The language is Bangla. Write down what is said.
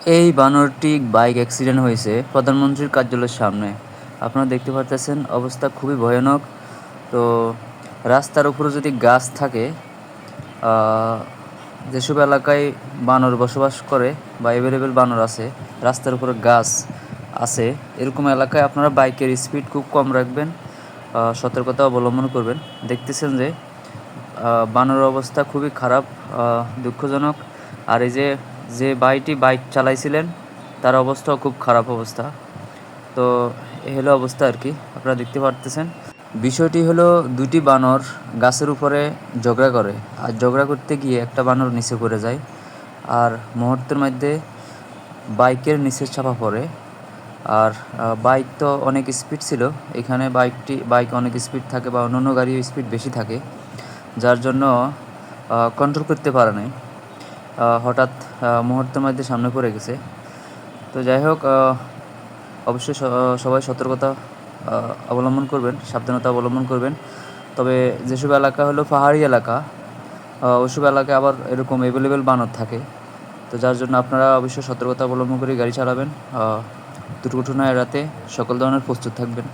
এই বানরটি বাইক অ্যাক্সিডেন্ট হয়েছে প্রধানমন্ত্রীর কার্যালয়ের সামনে। আপনারা দেখতে পারতেছেন অবস্থা খুবই ভয়ানক। তো রাস্তার উপরে যদি গাছ থাকে, যেসব এলাকায় বানর বসবাস করে বা অ্যাভেলেবেল বানর আছে, রাস্তার উপরে গাছ আছে, এরকম এলাকায় আপনারা বাইকের স্পিড খুব কম রাখবেন, সতর্কতা অবলম্বন করবেন। দেখতেছেন যে বানরের অবস্থা খুবই খারাপ, দুঃখজনক। আর এই যে যে ভাইটি বাইক চালাইছিলেন তার অবস্থাও খুব খারাপ অবস্থা। তো এ হলো অবস্থা আর কি, আপনারা দেখতে পারতেছেন। বিষয়টি হলো দুটি বানর গাছের উপরে ঝগড়া করে, আর ঝগড়া করতে গিয়ে একটা বানর নিচে পড়ে যায়, আর মুহূর্তের মধ্যে বাইকের নিচে চাপা পড়ে। আর বাইক তো অনেক স্পিড ছিল, এখানে বাইক অনেক স্পিড থাকে বা অন্যান্য গাড়িও স্পিড বেশি থাকে, যার জন্য কন্ট্রোল করতে পারে নাই, হঠাৎ মুহূর্তের মধ্যে সামনে পড়ে গেছে। তো যাই হোক, অবশ্যই সবাই সতর্কতা অবলম্বন করবেন, সাবধানতা অবলম্বন করবেন। তবে যেসব এলাকা হলো পাহাড়ি এলাকা, ওইসব এলাকায় আবার এরকম অ্যাভেলেবেল বানর থাকে। তো যার জন্য আপনারা অবশ্যই সতর্কতা অবলম্বন করে গাড়ি চালাবেন, দুর্ঘটনা এড়াতে সকল ধরনের প্রস্তুত থাকবেন।